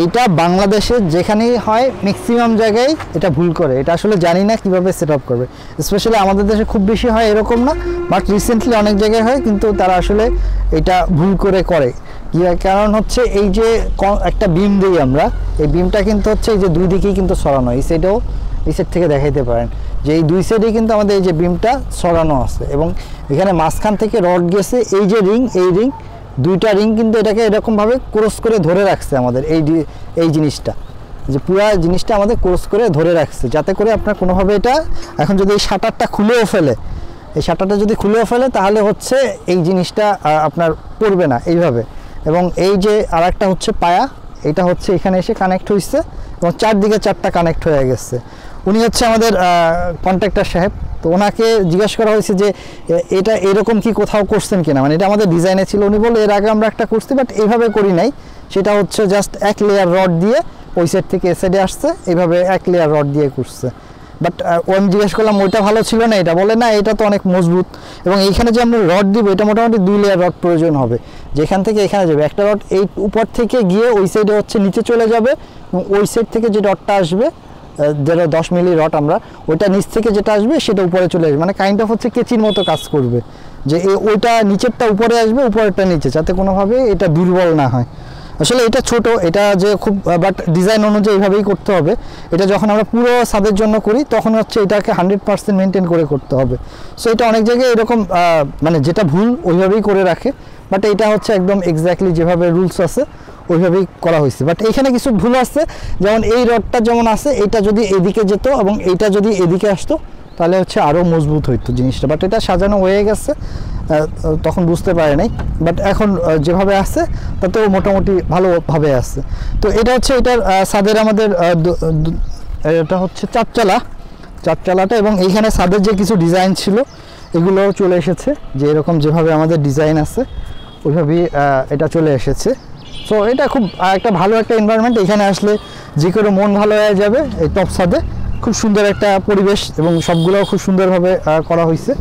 এইটা বাংলাদেশে যেখানেই হয় ম্যাক্সিমাম জায়গায় এটা ভুল করে, এটা আসলে জানি না কিভাবে সেট আপ করবে। স্পেশালি আমাদের দেশে খুব বেশি হয় এরকম না, বাট রিসেন্টলি অনেক জায়গায় হয়, কিন্তু তারা আসলে এটা ভুল করে কারণ হচ্ছে এই যে একটা বিম দিই আমরা, এই বিমটা কিন্তু হচ্ছে এই যে দুই দিকেই কিন্তু সরানো, এই সাইডেও এই সাইড থেকে দেখাইতে পারেন যে এই দুই সাইডেই কিন্তু আমাদের এই যে বিমটা সরানো আছে, এবং এখানে মাঝখান থেকে রড গেছে, এই যে রিং, এই রিং দুইটা রিং কিন্তু এটাকে এরকমভাবে ক্রস করে ধরে রাখছে আমাদের এই জিনিসটা, যে পুরা জিনিসটা আমাদের ক্রস করে ধরে রাখছে, যাতে করে আপনার কোনোভাবে এটা এখন যদি এই শাটারটা খুলেও ফেলে, এই শাটারটা যদি খুলেও ফেলে তাহলে হচ্ছে এই জিনিসটা আপনার পড়বে না এইভাবে। এবং এই যে আরেকটা হচ্ছে পায়া, এটা হচ্ছে এখানে এসে কানেক্ট হয়েছে এবং চারদিকে চারটা কানেক্ট হয়ে গেছে। উনি হচ্ছে আমাদের কন্ট্রাক্টর সাহেব, তো ওনাকে জিজ্ঞেস করা হয়েছে যে এটা এরকম কি কোথাও করছেন কিনা, মানে এটা আমাদের ডিজাইনে ছিল। উনি বলল এর আগে আমরা একটা করছি, বাট এইভাবে করি নাই, সেটা হচ্ছে জাস্ট এক লেয়ার রড দিয়ে ওই সাইড থেকে এ সাইডে আসছে, এইভাবে এক লেয়ার রড দিয়ে করছে। বাট আমি জিজ্ঞেস করলাম ওইটা ভালো ছিল না, এটা বলে না এটা তো অনেক মজবুত, এবং এইখানে যে আমরা রড দিব এটা মোটামুটি 2 লেয়ার রড প্রয়োজন হবে, যেখান থেকে এখানে যাবে একটা রড এই উপর থেকে গিয়ে ওই সাইডে হচ্ছে নিচে চলে যাবে, এবং ওই সাইড থেকে যে রডটা আসবে যেটা 10 মিলি রড আমরা, ওইটা নিচ থেকে যেটা আসবে সেটা উপরে চলে আসবে, মানে কাইন্ড অফ হচ্ছে কেচির মতো কাজ করবে, যে ওইটা নিচেরটা উপরে আসবে, উপরেরটা নিচে, যাতে কোনোভাবে এটা দুর্বল না হয়। আসলে এটা ছোট, এটা যে খুব, বাট ডিজাইন অনুযায়ী এইভাবেই করতে হবে। এটা যখন আমরা পুরো ছাদের জন্য করি তখন হচ্ছে এটাকে 100% মেনটেন করে করতে হবে। সো এটা অনেক জায়গায় এরকম মানে যেটা ভুল ওইভাবেই করে রাখে, বাট এটা হচ্ছে একদম এক্স্যাক্টলি যেভাবে রুলস আছে ওইভাবেই করা হয়েছে। বাট এখানে কিছু ভুল আছে, যেমন এই রডটা যেমন আছে, এটা যদি এদিকে যেত এবং এইটা যদি এদিকে আসতো তাহলে হচ্ছে আরও মজবুত হইতো জিনিসটা, বাট এটা সাজানো হয়ে গেছে, তখন বুঝতে পারে নাই, বাট এখন যেভাবে আছে তাতেও মোটামুটি ভালোভাবে আছে। তো এটা হচ্ছে এটার ছাদের আমাদের এটা হচ্ছে চারচালাটা, এবং এইখানে ছাদের যে কিছু ডিজাইন ছিল এগুলোও চলে এসেছে, যে এরকম যেভাবে আমাদের ডিজাইন আছে ওইভাবেই এটা চলে এসেছে। সো এটা খুব একটা ভালো একটা এনভায়রনমেন্ট, এখানে আসলে যে কোনো মন ভালো হয়ে যাবে। এই টপ ছাদে খুব সুন্দর একটা পরিবেশ এবং সবগুলোও খুব সুন্দরভাবে করা হয়েছে।